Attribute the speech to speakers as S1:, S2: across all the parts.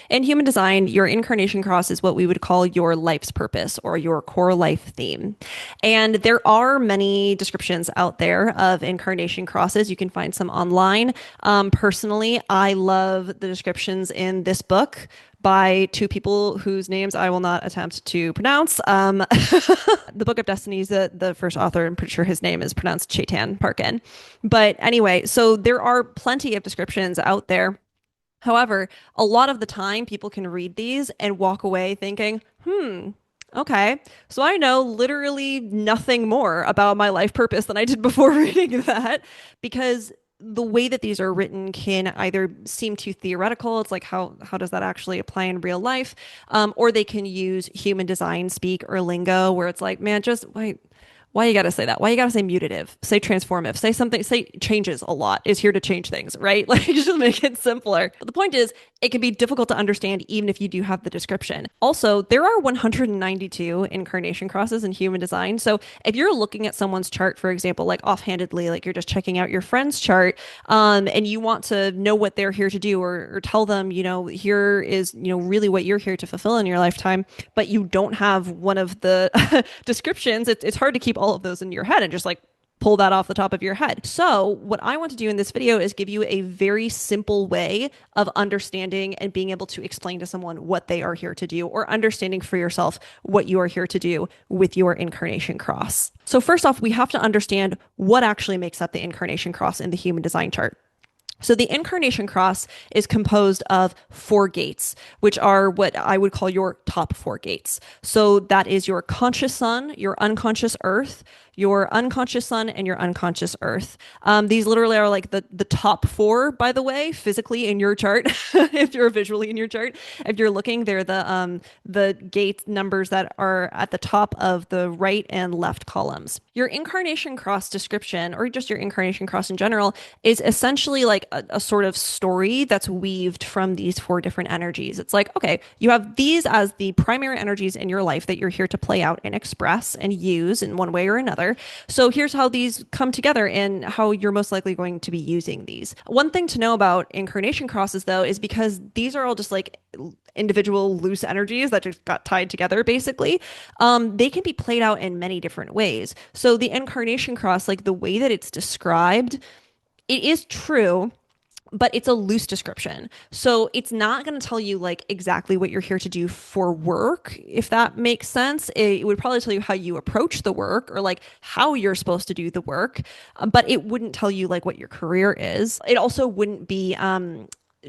S1: In human design, your incarnation cross is what we would call your life's purpose or your core life theme. And there are many descriptions out there of incarnation crosses. You can find some online. Personally, I love the descriptions in this book by two people whose names I will not attempt to pronounce. The Book of Destinies, the first author, I'm pretty sure his name is pronounced Chetan Parkin. But anyway, so there are plenty of descriptions out there. However, a lot of the time people can read these and walk away thinking, okay, so I know literally nothing more about my life purpose than I did before reading that because the way that these are written can either seem too theoretical. It's like how does that actually apply in real life? Or they can use human design speak or lingo where it's like, man, just wait, why you gotta say that? Why you gotta say mutative? Say transformative. Say something. Say changes a lot. Is here to change things, right? Like just make it simpler. But the point is, it can be difficult to understand even if you do have the description. Also, there are 192 incarnation crosses in human design. So if you're looking at someone's chart, for example, like offhandedly, like you're just checking out your friend's chart, and you want to know what they're here to do, or tell them, here is, really what you're here to fulfill in your lifetime, but you don't have one of the descriptions, it's hard to keep all of those in your head and just like pull that off the top of your head. So, what I want to do in this video is give you a very simple way of understanding and being able to explain to someone what they are here to do, or understanding for yourself what you are here to do with your incarnation cross. So, first off, we have to understand what actually makes up the incarnation cross in the human design chart. So the incarnation cross is composed of four gates, which are what I would call your top four gates. So that is your conscious sun, your unconscious earth, your unconscious sun, and your unconscious earth. These literally are like the top four, by the way, physically in your chart. If you're visually in your chart, if you're looking, they're the gate numbers that are at the top of the right and left columns. Your incarnation cross description, or just your incarnation cross in general, is essentially like a sort of story that's weaved from these four different energies. It's like, okay, you have these as the primary energies in your life that you're here to play out and express and use in one way or another. So here's how these come together and how you're most likely going to be using these. One thing to know about incarnation crosses, though, is because these are all just like individual loose energies that just got tied together, basically. They can be played out in many different ways. So the incarnation cross, like the way that it's described, it is true, but it's a loose description. So it's not going to tell you like exactly what you're here to do for work, if that makes sense. It would probably tell you how you approach the work, or like how you're supposed to do the work, but it wouldn't tell you like what your career is. It also wouldn't be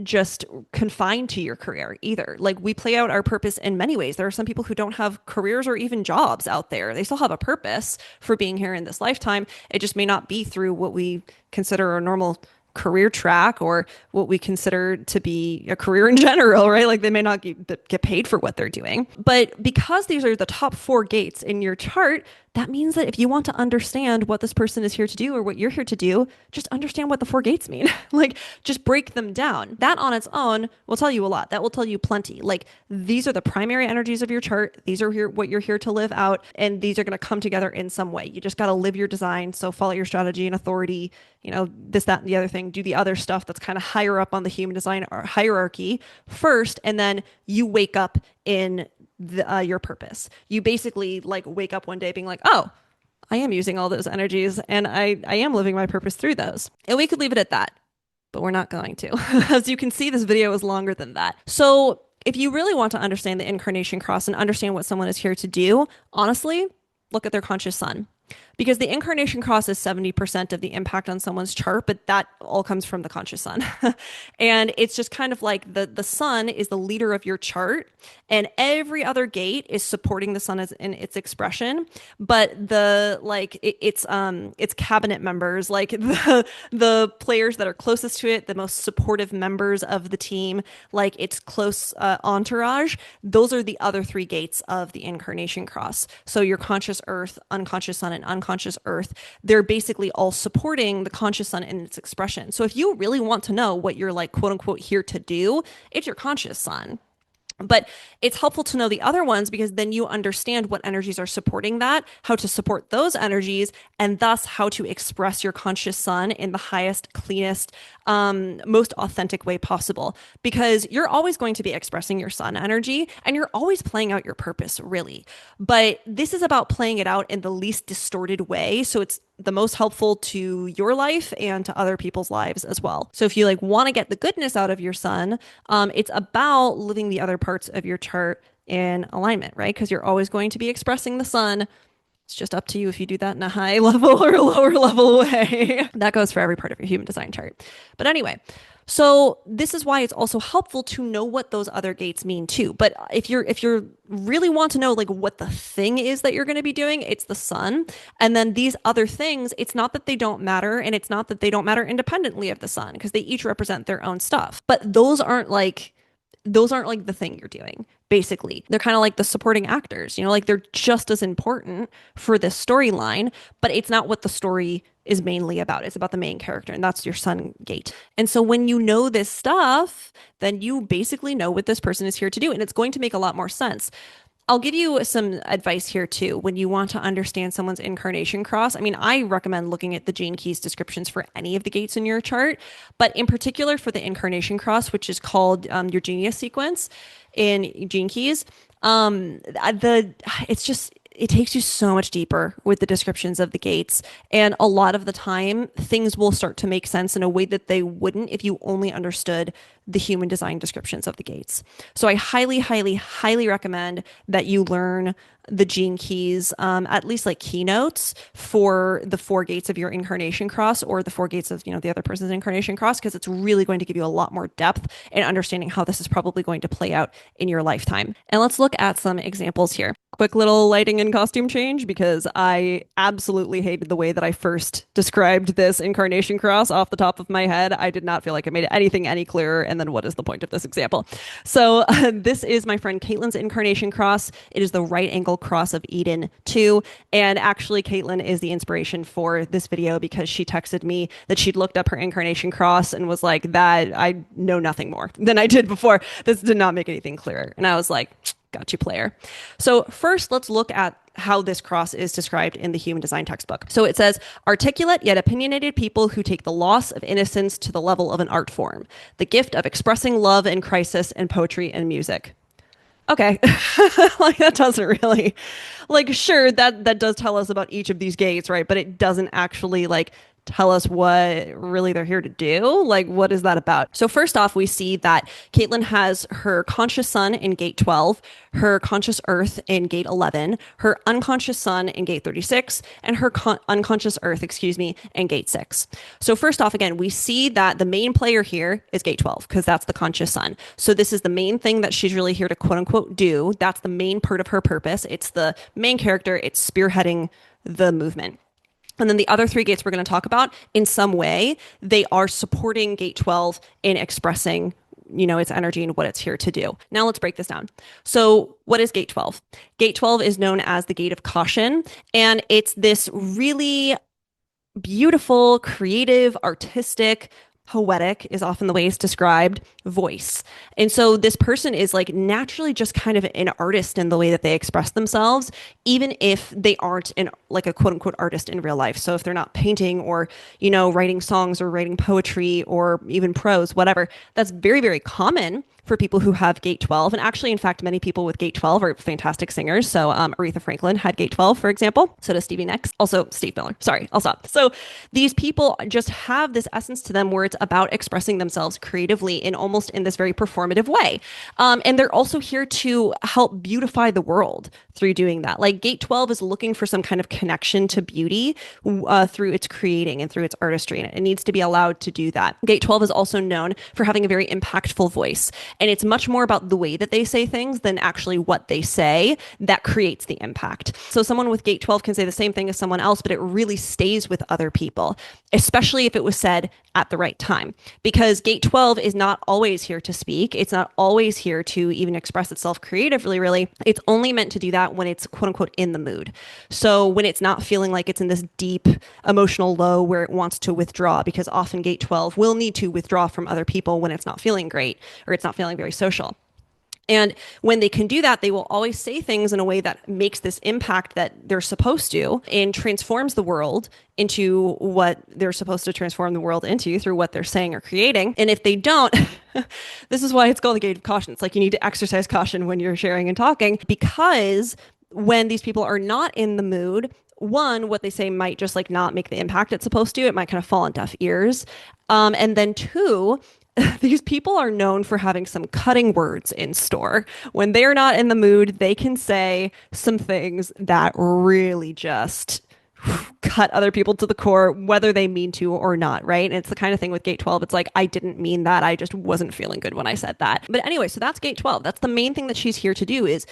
S1: just confined to your career either. Like we play out our purpose in many ways. There are some people who don't have careers or even jobs out there. They still have a purpose for being here in this lifetime. It just may not be through what we consider a normal career track, or what we consider to be a career in general, right? Like they may not get paid for what they're doing. But because these are the top four gates in your chart, that means that if you want to understand what this person is here to do or what you're here to do, just understand what the four gates mean. Like just break them down. That on its own will tell you a lot. That will tell you plenty. Like these are the primary energies of your chart. These are what you're here to live out. And these are going to come together in some way. You just got to live your design. So follow your strategy and authority, this, that, and the other thing. Do the other stuff that's kind of higher up on the human design hierarchy first. And then you wake up in your purpose. You basically like wake up one day being like, oh, I am using all those energies and I am living my purpose through those. And we could leave it at that, but we're not going to. As you can see, this video is longer than that. So if you really want to understand the incarnation cross and understand what someone is here to do, honestly, look at their conscious sun. Because the incarnation cross is 70% of the impact on someone's chart, but that all comes from the conscious sun. And it's just kind of like the sun is the leader of your chart, and every other gate is supporting the sun as in its expression. But it's cabinet members, like the players that are closest to it, the most supportive members of the team, like its close entourage, those are the other three gates of the incarnation cross. So your conscious earth, unconscious sun, and unconscious earth, they're basically all supporting the conscious sun in its expression. So if you really want to know what you're like, quote unquote, here to do, it's your conscious sun. But it's helpful to know the other ones because then you understand what energies are supporting that, how to support those energies, and thus how to express your conscious sun in the highest, cleanest, most authentic way possible. Because you're always going to be expressing your sun energy and you're always playing out your purpose, really. But this is about playing it out in the least distorted way. So it's the most helpful to your life and to other people's lives as well. So if you like want to get the goodness out of your sun, it's about living the other parts of your chart in alignment, right? Because you're always going to be expressing the sun. It's just up to you if you do that in a high level or lower level way. That goes for every part of your human design chart. But anyway, so this is why it's also helpful to know what those other gates mean too. But if you're really want to know like what the thing is that you're going to be doing, it's the sun. And then these other things, it's not that they don't matter and it's not that they don't matter independently of the sun because they each represent their own stuff. But those aren't like the thing you're doing. Basically, they're kind of like the supporting actors, like they're just as important for this storyline, but it's not what the story is mainly about. It's about the main character, and that's your sun gate. And so when you know this stuff, then you basically know what this person is here to do, and it's going to make a lot more sense. I'll give you some advice here too. When you want to understand someone's incarnation cross, I mean, I recommend looking at the Gene Keys descriptions for any of the gates in your chart, but in particular for the incarnation cross, which is called your genius sequence in Gene Keys. It's just it takes you so much deeper with the descriptions of the gates. And a lot of the time, things will start to make sense in a way that they wouldn't if you only understood the human design descriptions of the gates. So I highly, highly, highly recommend that you learn the Gene Keys, at least like keynotes for the four gates of your incarnation cross or the four gates of, the other person's incarnation cross, because it's really going to give you a lot more depth in understanding how this is probably going to play out in your lifetime. And let's look at some examples here. Quick little lighting and costume change because I absolutely hated the way that I first described this incarnation cross off the top of my head. I did not feel like it made anything any clearer. And then what is the point of this example? So this is my friend Caitlin's incarnation cross. It is the right angle cross of Eden 2. And actually, Caitlin is the inspiration for this video because she texted me that she'd looked up her incarnation cross and was like, that I know nothing more than I did before. This did not make anything clearer. And I was like, got you, player. So first, let's look at how this cross is described in the human design textbook. So it says, articulate yet opinionated people who take the loss of innocence to the level of an art form, the gift of expressing love in crisis and poetry and music. Okay. Like that doesn't really like sure that does tell us about each of these gates, right? But it doesn't actually like tell us what really they're here to do. Like, what is that about? So first off, we see that Caitlin has her conscious sun in gate 12, her conscious earth in gate 11, her unconscious sun in gate 36, and her unconscious earth, in gate 6. So first off, again, we see that the main player here is gate 12 because that's the conscious sun. So this is the main thing that she's really here to quote unquote do. That's the main part of her purpose. It's the main character. It's spearheading the movement. And then the other three gates we're going to talk about, in some way, they are supporting gate 12 in expressing, its energy and what it's here to do. Now let's break this down. So what is gate 12? Gate 12 is known as the gate of caution, and it's this really beautiful, creative, artistic, poetic is often the way it's described, voice. And so this person is like naturally just kind of an artist in the way that they express themselves, even if they aren't like a quote unquote artist in real life. So if they're not painting or, writing songs or writing poetry or even prose, whatever, that's very, very common for people who have gate 12. And actually, in fact, many people with gate 12 are fantastic singers. So Aretha Franklin had gate 12, for example. So does Stevie Nicks. Also, Steve Miller. Sorry, I'll stop. So these people just have this essence to them where it's about expressing themselves creatively in almost in this very performative way. And they're also here to help beautify the world through doing that. Like gate 12 is looking for some kind of connection to beauty through its creating and through its artistry. And it needs to be allowed to do that. Gate 12 is also known for having a very impactful voice. And it's much more about the way that they say things than actually what they say that creates the impact. So someone with gate 12 can say the same thing as someone else, but it really stays with other people, especially if it was said at the right time. Because gate 12 is not always here to speak. It's not always here to even express itself creatively, really. It's only meant to do that when it's quote unquote in the mood. So when it's not feeling like it's in this deep emotional low where it wants to withdraw, because often gate 12 will need to withdraw from other people when it's not feeling great or it's not feeling very social. And when they can do that, they will always say things in a way that makes this impact that they're supposed to and transforms the world into what they're supposed to transform the world into through what they're saying or creating. And if they don't, this is why it's called the gate of caution. It's like you need to exercise caution when you're sharing and talking, because when these people are not in the mood, one, what they say might just like not make the impact it's supposed to. It might kind of fall on deaf ears. And then two, these people are known for having some cutting words in store. When they're not in the mood, they can say some things that really just cut other people to the core, whether they mean to or not, right? And it's the kind of thing with gate 12. It's like, I didn't mean that. I just wasn't feeling good when I said that. But anyway, so that's gate 12. That's the main thing that she's here to do is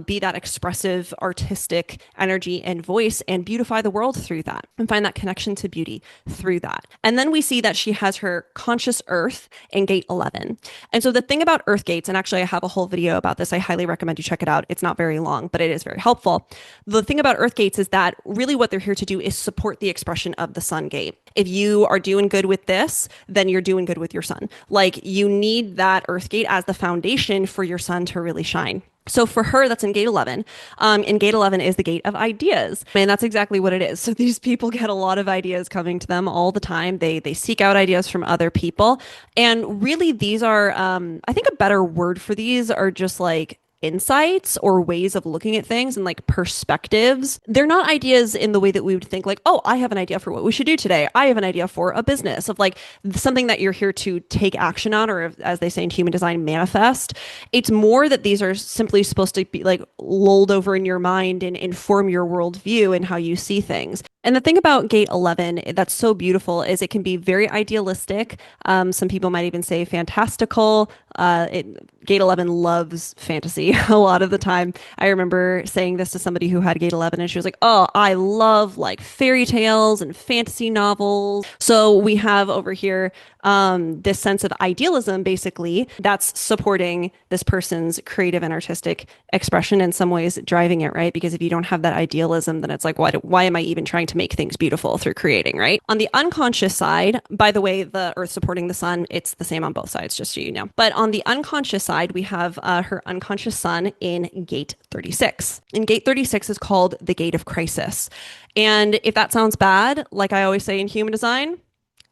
S1: be that expressive, artistic energy and voice and beautify the world through that and find that connection to beauty through that. And then we see that she has her conscious earth in gate 11. And so the thing about earth gates, and actually I have a whole video about this. I highly recommend you check it out. It's not very long, but it is very helpful. The thing about earth gates is that really what they're here to do is support the expression of the sun gate. If you are doing good with this, then you're doing good with your sun. Like you need that earth gate as the foundation for your sun to really shine. So for her, that's in gate 11. And gate 11 is the gate of ideas. And that's exactly what it is. So these people get a lot of ideas coming to them all the time. They seek out ideas from other people. And really, these are, I think a better word for these are just like insights or ways of looking at things and like perspectives. They're not ideas in the way that we would think like, oh, I have an idea for what we should do today. I have an idea for a business of like something that you're here to take action on, or as they say in human design, manifest. It's more that these are simply supposed to be like lulled over in your mind and inform your worldview and how you see things. And the thing about gate 11 that's so beautiful is it can be very idealistic. Some people might even say fantastical. Gate 11 loves fantasy a lot of the time. I remember saying this to somebody who had gate 11 and she was like, oh, I love like fairy tales and fantasy novels. So we have over here this sense of idealism, basically, that's supporting this person's creative and artistic expression, in some ways driving it, right? Because if you don't have that idealism, then it's like, why am I even trying to make things beautiful through creating, right? On the unconscious side, by the way, the earth supporting the sun, it's the same on both sides, just so you know. But on the unconscious side, we have her unconscious sun in gate 36. And gate 36 is called the gate of crisis. And if that sounds bad, like I always say in human design,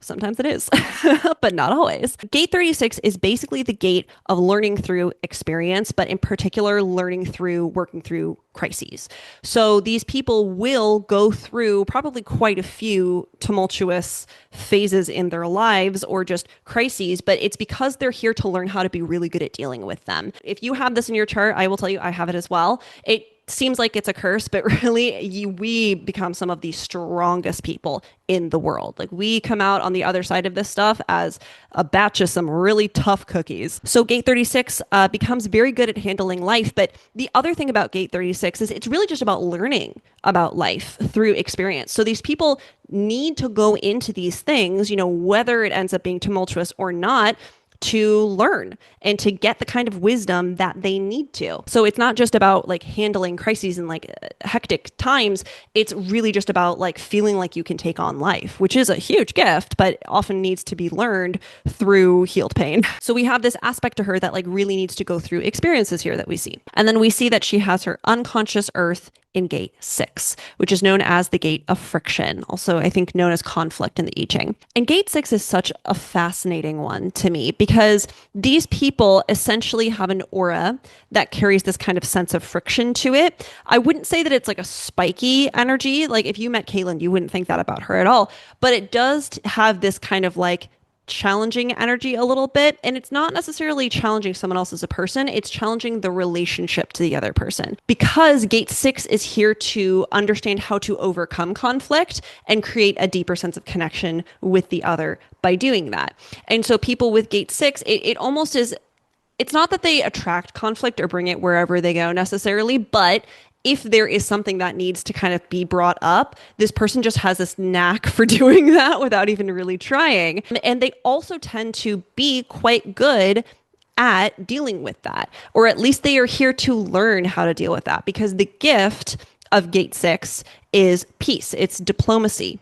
S1: sometimes it is, but not always. Gate 36 is basically the gate of learning through experience, but in particular, learning through working through crises. So these people will go through probably quite a few tumultuous phases in their lives or just crises, but it's because they're here to learn how to be really good at dealing with them. If you have this in your chart, I will tell you I have it as well. It seems like it's a curse, but really we become some of the strongest people in the world. Like we come out on the other side of this stuff as a batch of some really tough cookies. So gate 36 becomes very good at handling life. But the other thing about gate 36 is it's really just about learning about life through experience. So these people need to go into these things, whether it ends up being tumultuous or not, to learn and to get the kind of wisdom that they need to. So it's not just about like handling crises and like hectic times. It's really just about like feeling like you can take on life, which is a huge gift, but often needs to be learned through healed pain. So we have this aspect to her that like really needs to go through experiences here that we see. And then we see that she has her unconscious earth in gate 6, which is known as the gate of friction, also I think known as conflict in the I Ching. And gate 6 is such a fascinating one to me because these people essentially have an aura that carries this kind of sense of friction to it. I wouldn't say that it's like a spiky energy. Like if you met Caitlin, you wouldn't think that about her at all, but it does have this kind of like challenging energy a little bit. And it's not necessarily challenging someone else as a person. It's challenging the relationship to the other person, because gate 6 is here to understand how to overcome conflict and create a deeper sense of connection with the other by doing that. And so people with gate 6, it almost is, it's not that they attract conflict or bring it wherever they go necessarily, but if there is something that needs to kind of be brought up, this person just has this knack for doing that without even really trying. And they also tend to be quite good at dealing with that, or at least they are here to learn how to deal with that, because the gift of gate 6 is peace. It's diplomacy.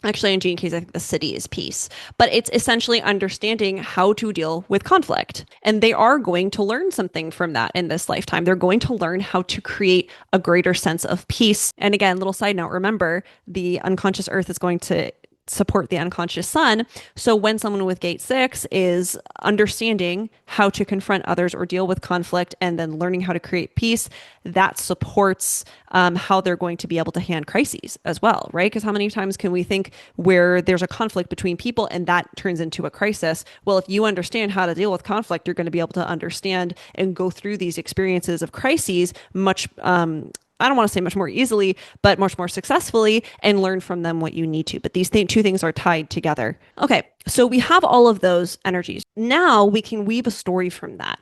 S1: Actually, in Gene Keys, I think the city is peace, but it's essentially understanding how to deal with conflict. And they are going to learn something from that in this lifetime. They're going to learn how to create a greater sense of peace. And again, little side note, remember the unconscious earth is going to support the unconscious sun. So when someone with gate 6 is understanding how to confront others or deal with conflict and then learning how to create peace, that supports how they're going to be able to hand crises as well, right? Because how many times can we think where there's a conflict between people and that turns into a crisis? Well, if you understand how to deal with conflict, you're going to be able to understand and go through these experiences of crises much I don't want to say much more easily, but much more successfully and learn from them what you need to. But these two things are tied together. Okay, so we have all of those energies. Now we can weave a story from that.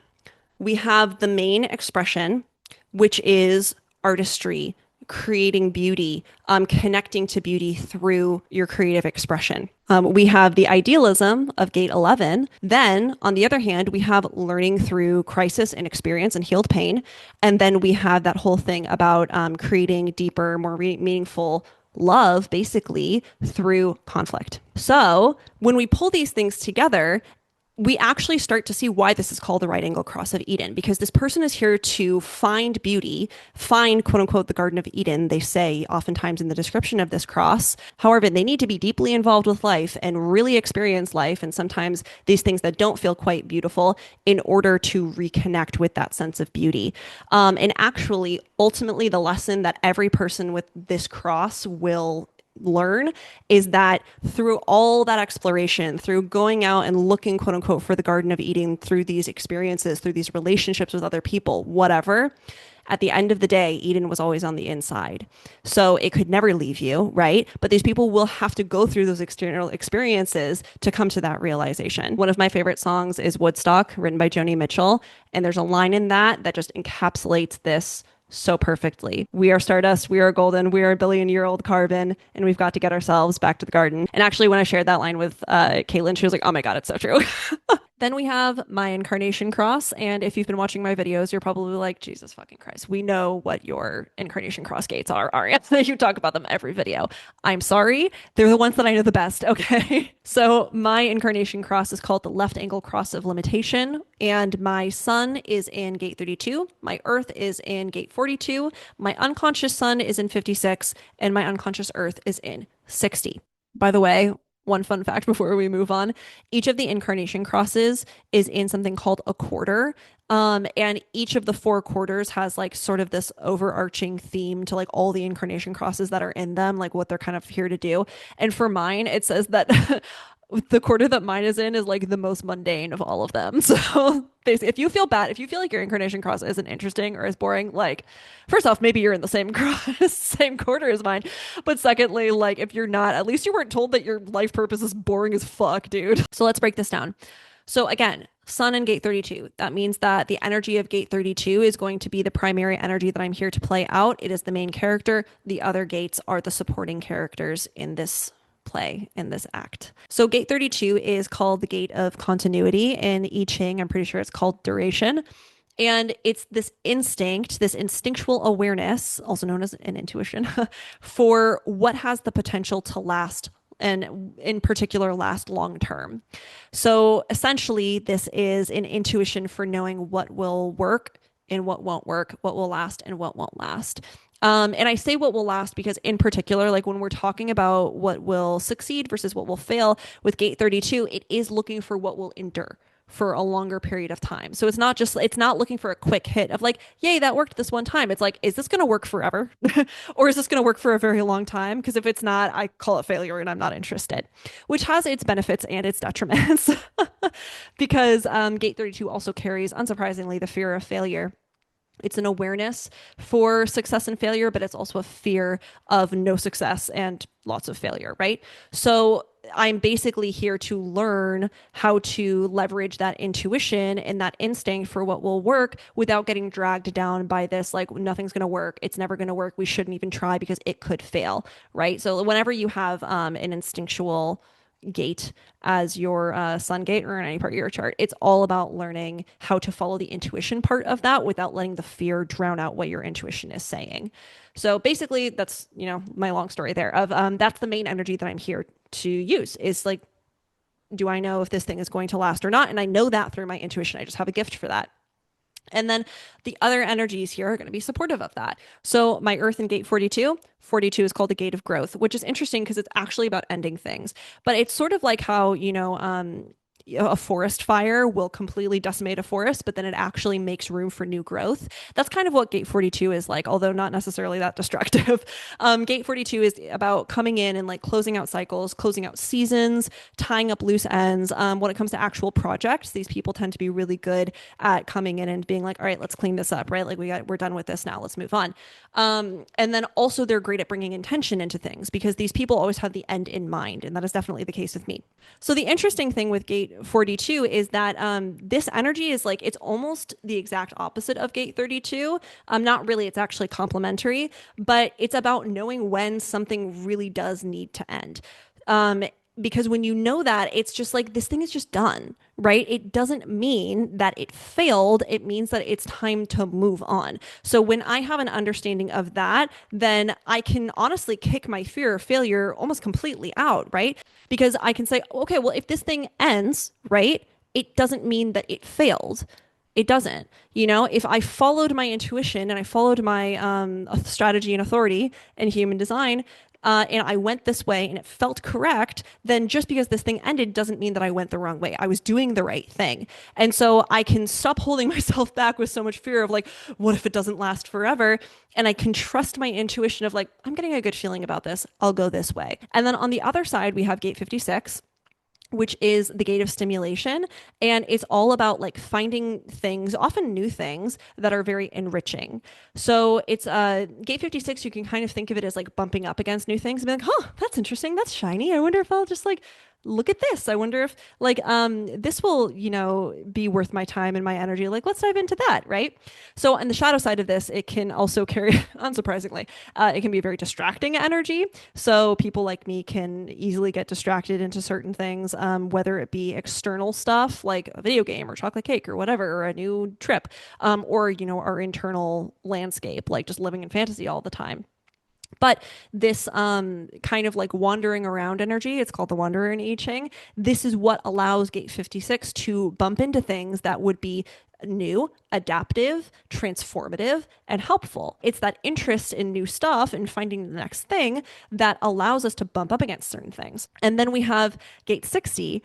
S1: We have the main expression, which is artistry, creating beauty, connecting to beauty through your creative expression. We have the idealism of gate 11. Then, on the other hand, we have learning through crisis and experience and healed pain. And then we have that whole thing about creating deeper, more meaningful love, basically, through conflict. So, when we pull these things together, we actually start to see why this is called the right angle cross of Eden, because this person is here to find beauty, find quote unquote the Garden of Eden, they say oftentimes in the description of this cross. However, they need to be deeply involved with life and really experience life and sometimes these things that don't feel quite beautiful in order to reconnect with that sense of beauty. And actually, ultimately, the lesson that every person with this cross will learn is that through all that exploration, through going out and looking, quote unquote, for the Garden of Eden, through these experiences, through these relationships with other people, whatever, at the end of the day, Eden was always on the inside. So it could never leave you, right? But these people will have to go through those external experiences to come to that realization. One of my favorite songs is Woodstock, written by Joni Mitchell. And there's a line in that that just encapsulates this so perfectly. We are stardust, we are golden, we are a billion-year-old carbon, and we've got to get ourselves back to the garden. And actually, when I shared that line with Caitlin, she was like, oh my God, it's so true. Then we have my Incarnation Cross. And if you've been watching my videos, you're probably like, Jesus fucking Christ, we know what your Incarnation Cross gates are, Aria. You talk about them every video. I'm sorry. They're the ones that I know the best. Okay. So my Incarnation Cross is called the left angle cross of limitation. And my sun is in gate 32. My earth is in gate 42. My unconscious sun is in 56. And my unconscious earth is in 60. By the way, one fun fact before we move on, each of the incarnation crosses is in something called a quarter. And each of the 4 quarters has like sort of this overarching theme to like all the incarnation crosses that are in them, like what they're kind of here to do. And for mine, it says that the quarter that mine is in is like the most mundane of all of them. So basically, if you feel bad, if you feel like your incarnation cross isn't interesting or is boring, like first off, maybe you're in the same cross, same quarter as mine. But secondly, like if you're not, at least you weren't told that your life purpose is boring as fuck, dude. So let's break this down. So again, sun in gate 32. That means that the energy of gate 32 is going to be the primary energy that I'm here to play out. It is the main character. The other gates are the supporting characters in this play, in this act. So gate 32 is called the gate of continuity in I Ching. I'm pretty sure it's called duration. And it's this instinct, this instinctual awareness, also known as an intuition, for what has the potential to last, and in particular last long term. So essentially, this is an intuition for knowing what will work and what won't work, what will last and what won't last. And I say what will last because in particular, like when we're talking about what will succeed versus what will fail with gate 32, it is looking for what will endure for a longer period of time. So it's not looking for a quick hit of like, yay, that worked this one time. It's like, is this going to work forever? Or is this going to work for a very long time? Because if it's not, I call it failure and I'm not interested, which has its benefits and its detriments. Because gate 32 also carries, unsurprisingly, the fear of failure. It's an awareness for success and failure, but it's also a fear of no success and lots of failure, right? So I'm basically here to learn how to leverage that intuition and that instinct for what will work without getting dragged down by this, like, nothing's going to work. It's never going to work. We shouldn't even try because it could fail, right? So whenever you have an instinctual gate as your sun gate or in any part of your chart. It's all about learning how to follow the intuition part of that without letting the fear drown out what your intuition is saying. So basically, that's my long story there. Of that's the main energy that I'm here to use. Is like, do I know if this thing is going to last or not? And I know that through my intuition. I just have a gift for that. And then the other energies here are going to be supportive of that. So my Earth in gate 42, 42 is called the gate of growth, which is interesting because it's actually about ending things. But it's sort of like how, a forest fire will completely decimate a forest, but then it actually makes room for new growth. That's kind of what gate 42 is like, although not necessarily that destructive. Gate 42 is about coming in and like closing out cycles, closing out seasons, tying up loose ends. When it comes to actual projects, these people tend to be really good at coming in and being like, all right, let's clean this up, right? Like we're done with this now. Let's move on. And then also they're great at bringing intention into things because these people always have the end in mind. And that is definitely the case with me. So the interesting thing with gate 42 is that this energy is like, it's almost the exact opposite of gate 32. Not really, it's actually complementary, but it's about knowing when something really does need to end. Because when you know that, it's just like this thing is just done, right? It doesn't mean that it failed. It means that it's time to move on. So when I have an understanding of that, then I can honestly kick my fear of failure almost completely out, right? Because I can say, okay, well, if this thing ends, right, it doesn't mean that it failed. It doesn't. If I followed my intuition and I followed my strategy and authority in human design, and I went this way and it felt correct, then just because this thing ended doesn't mean that I went the wrong way. I was doing the right thing. And so I can stop holding myself back with so much fear of like, what if it doesn't last forever? And I can trust my intuition of like, I'm getting a good feeling about this. I'll go this way. And then on the other side, we have gate 56, which is the gate of stimulation. And it's all about like finding things, often new things that are very enriching. So it's gate 56, you can kind of think of it as like bumping up against new things and be like, huh, that's interesting. That's shiny. I wonder if I'll just like look at this. I wonder if like this will, be worth my time and my energy. Like, let's dive into that, right? So on the shadow side of this, it can also carry, unsurprisingly, it can be a very distracting energy. So people like me can easily get distracted into certain things, whether it be external stuff like a video game or chocolate cake or whatever, or a new trip, or, our internal landscape, like just living in fantasy all the time. But this kind of like wandering around energy, it's called the wanderer in I Ching. This is what allows gate 56 to bump into things that would be new, adaptive, transformative, and helpful. It's that interest in new stuff and finding the next thing that allows us to bump up against certain things. And then we have gate 60,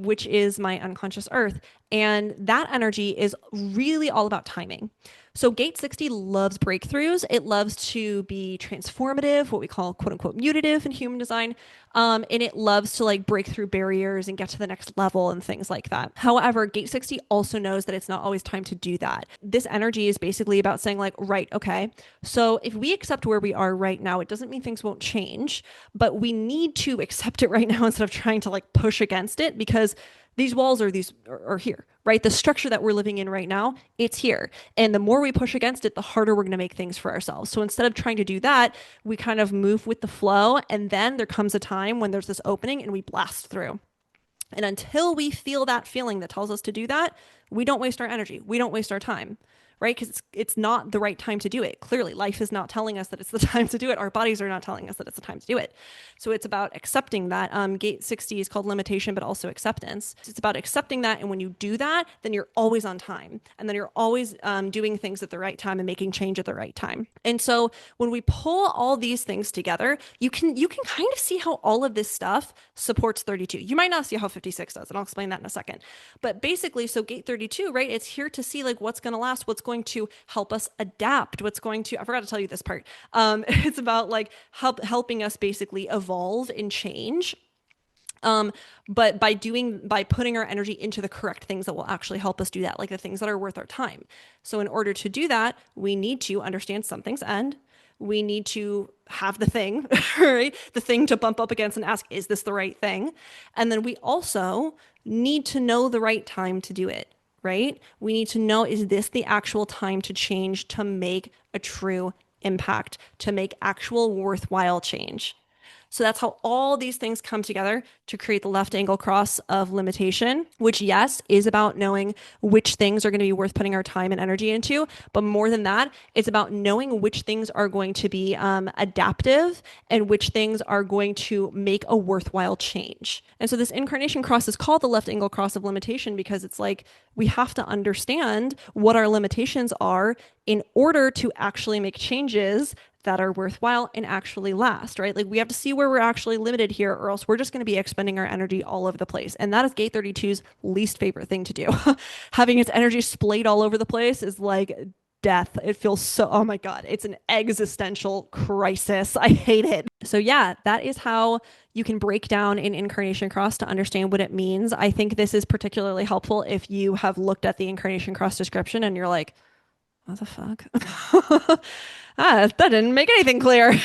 S1: which is my unconscious earth. And that energy is really all about timing. So gate 60 loves breakthroughs. It loves to be transformative, what we call quote unquote mutative in human design. And it loves to like break through barriers and get to the next level and things like that. However, gate 60 also knows that it's not always time to do that. This energy is basically about saying like, right, okay, so if we accept where we are right now, it doesn't mean things won't change, but we need to accept it right now instead of trying to like push against it because these walls are here, right? The structure that we're living in right now, it's here. And the more we push against it, the harder we're going to make things for ourselves. So instead of trying to do that, we kind of move with the flow. And then there comes a time when there's this opening and we blast through. And until we feel that feeling that tells us to do that, we don't waste our energy. We don't waste our time, right? Because it's not the right time to do it. Clearly, life is not telling us that it's the time to do it. Our bodies are not telling us that it's the time to do it. So it's about accepting that. Gate 60 is called limitation, but also acceptance. It's about accepting that. And when you do that, then you're always on time. And then you're always doing things at the right time and making change at the right time. And so when we pull all these things together, you can kind of see how all of this stuff supports 32. You might not see how 56 does, and I'll explain that in a second. But basically, so gate 32, right? It's here to see like what's going to last, what's going to help us adapt, what's going to, I forgot to tell you this part. It's about like helping us basically evolve and change. But by putting our energy into the correct things that will actually help us do that, like the things that are worth our time. So in order to do that, we need to understand something's end. We need to have the thing, right? The thing to bump up against and ask, is this the right thing? And then we also need to know the right time to do it, right? We need to know, is this the actual time to change, to make a true impact, to make actual worthwhile change? So that's how all these things come together to create the left angle cross of limitation, which, yes, is about knowing which things are going to be worth putting our time and energy into. But more than that, it's about knowing which things are going to be adaptive and which things are going to make a worthwhile change. And so this incarnation cross is called the left angle cross of limitation because it's like we have to understand what our limitations are in order to actually make changes that are worthwhile and actually last, right? Like we have to see where we're actually limited here, or else we're just going to be expending our energy all over the place. And that is gate 32's least favorite thing to do. Having its energy splayed all over the place is like death. It feels so, oh my God, it's an existential crisis. I hate it. So, yeah, that is how you can break down an incarnation cross to understand what it means. I think this is particularly helpful if you have looked at the incarnation cross description and you're like, what the fuck? That didn't make anything clear.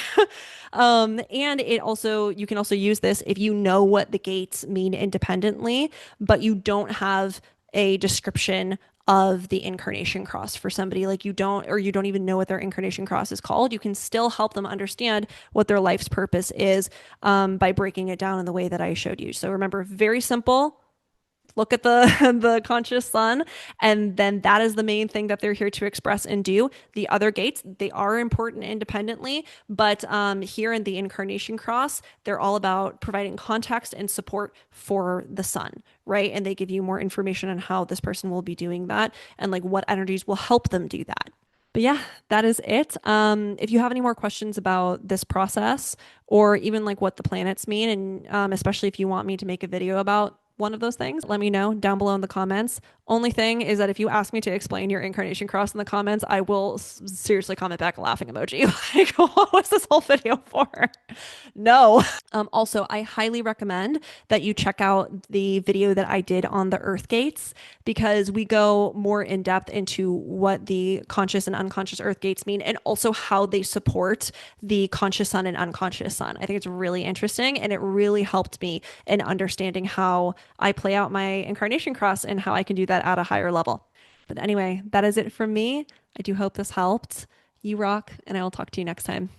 S1: And it also, you can also use this if you know what the gates mean independently, but you don't have a description of the incarnation cross for somebody like you don't, or you don't even know what their incarnation cross is called. You can still help them understand what their life's purpose is by breaking it down in the way that I showed you. So remember, very simple, look at the the conscious sun, and then that is the main thing that they're here to express and do. The other gates, they are important independently, but here in the incarnation cross, they're all about providing context and support for the sun, right? And they give you more information on how this person will be doing that and like what energies will help them do that. But yeah, that is it. If you have any more questions about this process or even like what the planets mean, and especially if you want me to make a video about one of those things, let me know down below in the comments. Only thing is that if you ask me to explain your incarnation cross in the comments, I will seriously comment back a laughing emoji. Like, what was this whole video for? No. Also, I highly recommend that you check out the video that I did on the Earth gates because we go more in depth into what the conscious and unconscious Earth gates mean and also how they support the conscious sun and unconscious sun. I think it's really interesting and it really helped me in understanding how I play out my incarnation cross and how I can do that at a higher level. But anyway, that is it from me. I do hope this helped. You rock, and I will talk to you next time.